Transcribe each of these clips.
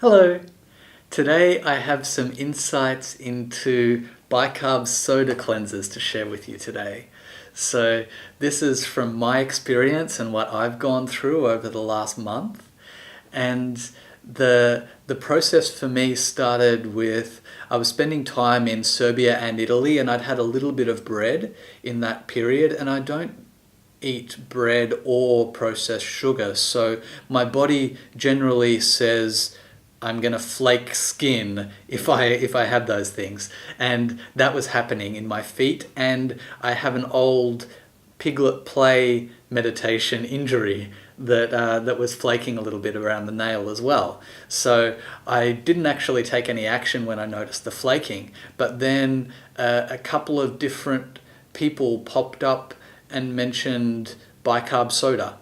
Hello! Today I have some insights into Bicarb Soda cleansers to share with you today. So this is from my experience and what I've gone through over the last month. And the process for me started with, I was spending time in Serbia and Italy, and I'd had a little bit of bread in that period, and I don't eat bread or processed sugar. So my body generally says I'm gonna flake skin if I have those things, and that was happening in my feet. And I have an old piglet play meditation injury that was flaking a little bit around the nail as well. So I didn't actually take any action when I noticed the flaking, but then a couple of different people popped up and mentioned bicarb soda.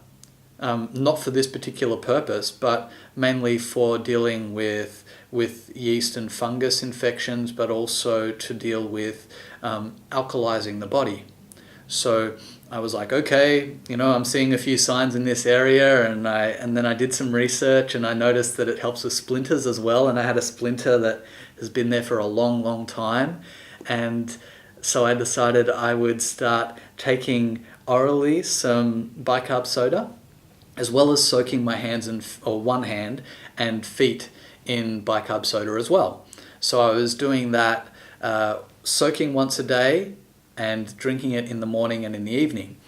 Not for this particular purpose, but mainly for dealing with yeast and fungus infections, but also to deal with alkalizing the body. So I was like, okay, I'm seeing a few signs in this area, and then I did some research, and I noticed that it helps with splinters as well, and I had a splinter that has been there for a long, long time, and so I decided I would start taking orally some bicarb soda, as well as soaking my hands or one hand and feet in bicarb soda as well. So I was doing that, soaking once a day and drinking it in the morning and in the evening.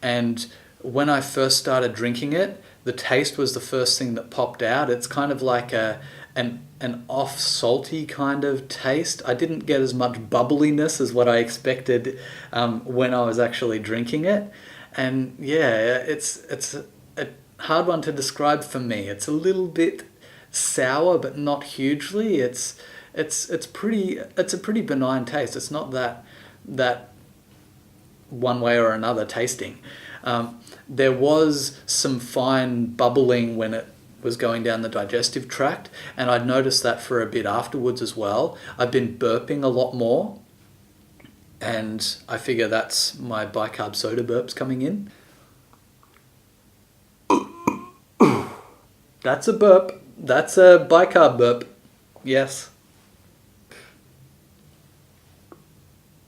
And when I first started drinking it, the taste was the first thing that popped out. It's kind of like an off salty kind of taste. I didn't get as much bubbliness as what I expected when I was actually drinking it. And yeah, it's a hard one to describe for me. It's a little bit sour, but not hugely. It's a pretty benign taste. It's not that one way or another tasting. There was some fine bubbling when it was going down the digestive tract, and I'd noticed that for a bit afterwards as well. I've been burping a lot more, and I figure that's my bicarb soda burps coming in. That's a burp. That's a bicarb burp. Yes.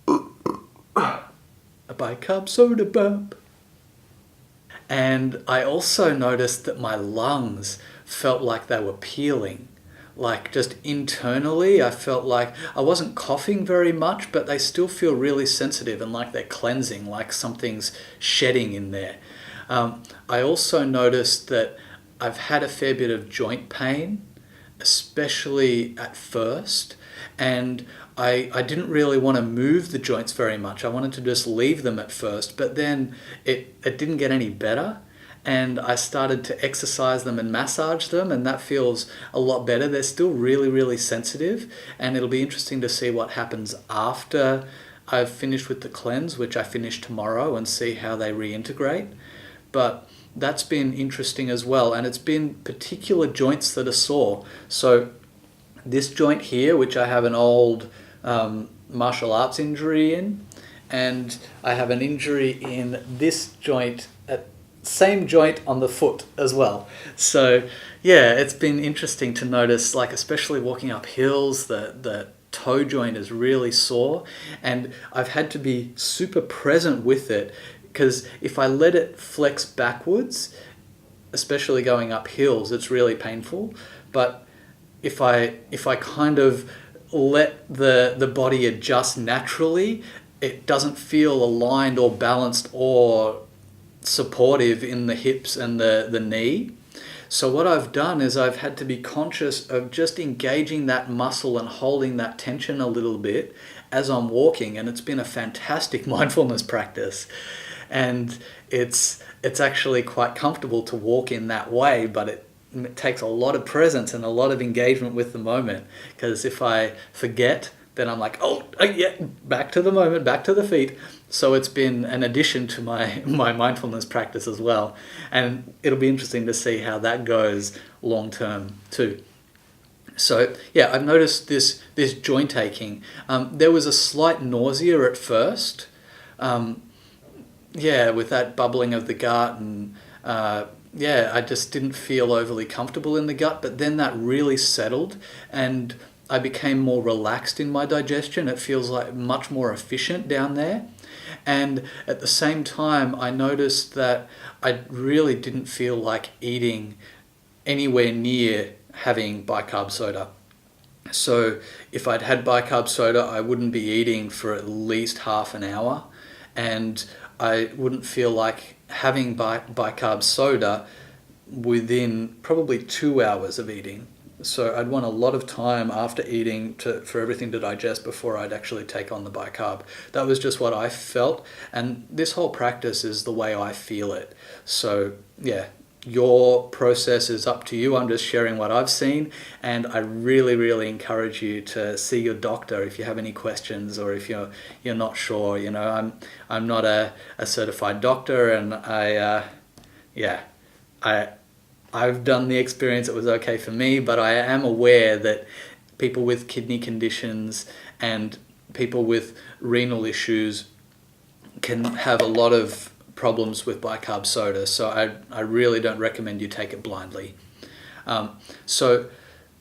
A bicarb soda burp. And I also noticed that my lungs felt like they were peeling. Like just internally, I felt like I wasn't coughing very much, but they still feel really sensitive and like they're cleansing, like something's shedding in there. I also noticed that I've had a fair bit of joint pain, especially at first, and I didn't really want to move the joints very much. I wanted to just leave them at first, but then it didn't get any better, and I started to exercise them and massage them, and that feels a lot better. They're still really, really sensitive, and it'll be interesting to see what happens after I've finished with the cleanse, which I finish tomorrow, and see how they reintegrate. But that's been interesting as well, and it's been particular joints that are sore. So this joint here, which I have an old martial arts injury in, and I have an injury in this joint, same joint on the foot as well. So yeah, it's been interesting to notice, like especially walking up hills, the toe joint is really sore, and I've had to be super present with it, because if I let it flex backwards, especially going up hills, it's really painful. But if I kind of let the body adjust naturally, it doesn't feel aligned or balanced or supportive in the hips and the knee. So what I've done is I've had to be conscious of just engaging that muscle and holding that tension a little bit as I'm walking, and it's been a fantastic mindfulness practice. And it's actually quite comfortable to walk in that way, but it takes a lot of presence and a lot of engagement with the moment, because if I forget, then I'm like, oh yeah, back to the moment, back to the feet. So it's been an addition to my mindfulness practice as well, and it'll be interesting to see how that goes long term too. So yeah, I've noticed this joint aching. There was a slight nausea at first, with that bubbling of the gut and yeah, I just didn't feel overly comfortable in the gut, but then that really settled and I became more relaxed in my digestion. It feels like much more efficient down there. And at the same time, I noticed that I really didn't feel like eating anywhere near having bicarb soda. So if I'd had bicarb soda, I wouldn't be eating for at least half an hour, and I wouldn't feel like having bicarb soda within probably 2 hours of eating. So I'd want a lot of time after eating for everything to digest before I'd actually take on the bicarb. That was just what I felt, and this whole practice is the way I feel it. So yeah, your process is up to you. I'm just sharing what I've seen, and I really, really encourage you to see your doctor if you have any questions or if you're not sure. You know, I'm not a certified doctor, and I've done the experience. It was okay for me, but I am aware that people with kidney conditions and people with renal issues can have a lot of problems with bicarb soda, so I really don't recommend you take it blindly. So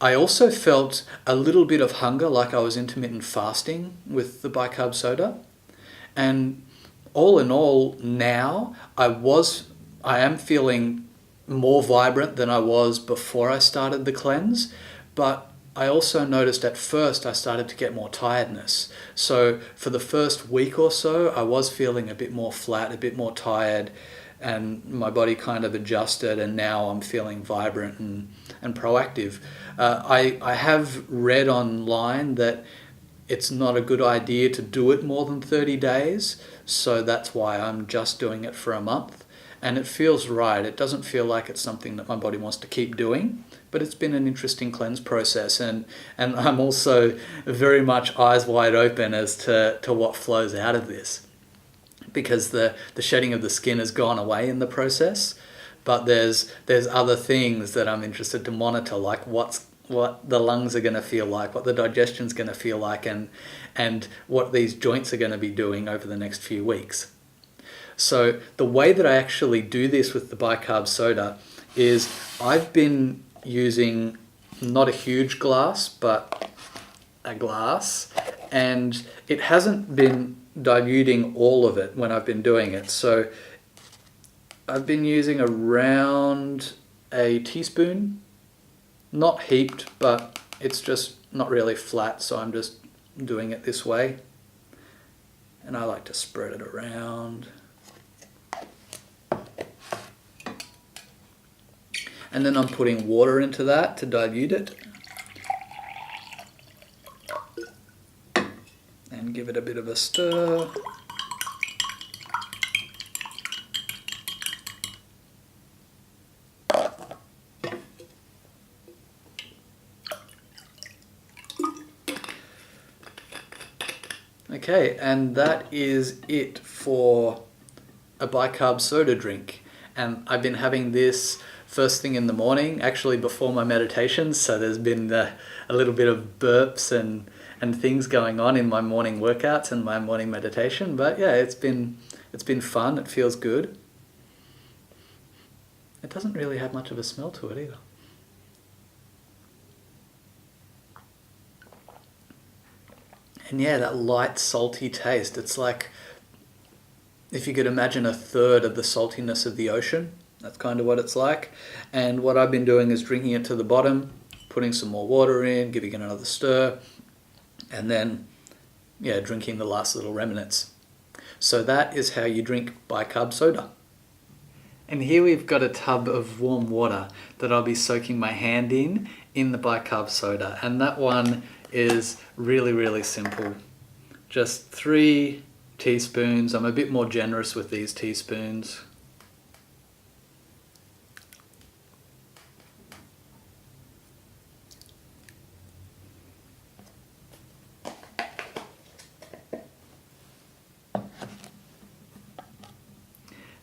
I also felt a little bit of hunger, like I was intermittent fasting with the bicarb soda, and all in all now I am feeling more vibrant than I was before I started the cleanse, but I also noticed at first I started to get more tiredness. So for the first week or so, I was feeling a bit more flat, a bit more tired, and my body kind of adjusted, and now I'm feeling vibrant and proactive. I have read online that it's not a good idea to do it more than 30 days, so that's why I'm just doing it for a month. And it feels right. It doesn't feel like it's something that my body wants to keep doing, but it's been an interesting cleanse process, and I'm also very much eyes wide open as to what flows out of this, because the shedding of the skin has gone away in the process, but there's other things that I'm interested to monitor, like what the lungs are going to feel like, what the digestion's going to feel like, and what these joints are going to be doing over the next few weeks. So the way that I actually do this with the bicarb soda is I've been using not a huge glass, but a glass, and it hasn't been diluting all of it when I've been doing it. So I've been using around a teaspoon, not heaped, but it's just not really flat, so I'm just doing it this way. And I like to spread it around. And then I'm putting water into that to dilute it. And give it a bit of a stir. Okay, and that is it for a bicarb soda drink. And I've been having this first thing in the morning, actually before my meditations, so there's been a little bit of burps and things going on in my morning workouts and my morning meditation, but yeah, it's been fun. It feels good. It doesn't really have much of a smell to it either. And yeah, that light salty taste, it's like if you could imagine a third of the saltiness of the ocean. That's kind of what it's like. And what I've been doing is drinking it to the bottom, putting some more water in, giving it another stir, and then, yeah, drinking the last little remnants. So that is how you drink bicarb soda. And here we've got a tub of warm water that I'll be soaking my hand in the bicarb soda. And that one is really, really simple. Just 3 teaspoons. I'm a bit more generous with these teaspoons.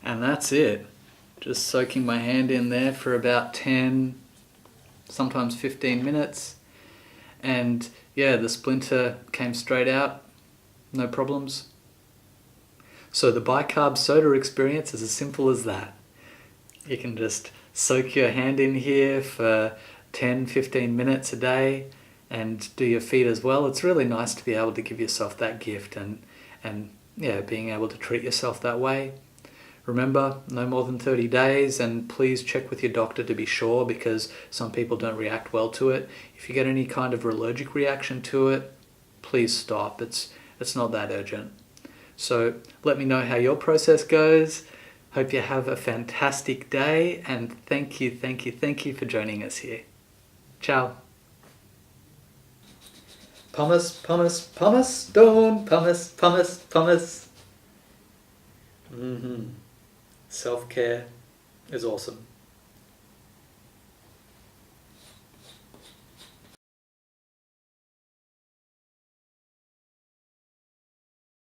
And that's it. Just soaking my hand in there for about 10, sometimes 15 minutes. And yeah, the splinter came straight out, no problems. So the bicarb soda experience is as simple as that. You can just soak your hand in here for 10-15 minutes a day and do your feet as well. It's really nice to be able to give yourself that gift and yeah, being able to treat yourself that way. Remember, no more than 30 days, and please check with your doctor to be sure, because some people don't react well to it. If you get any kind of allergic reaction to it, please stop. It's not that urgent. So let me know how your process goes. Hope you have a fantastic day, and thank you for joining us here. Ciao. Pumice, pumice, pumice, stone, pumice, pumice, pumice. Self-care is awesome.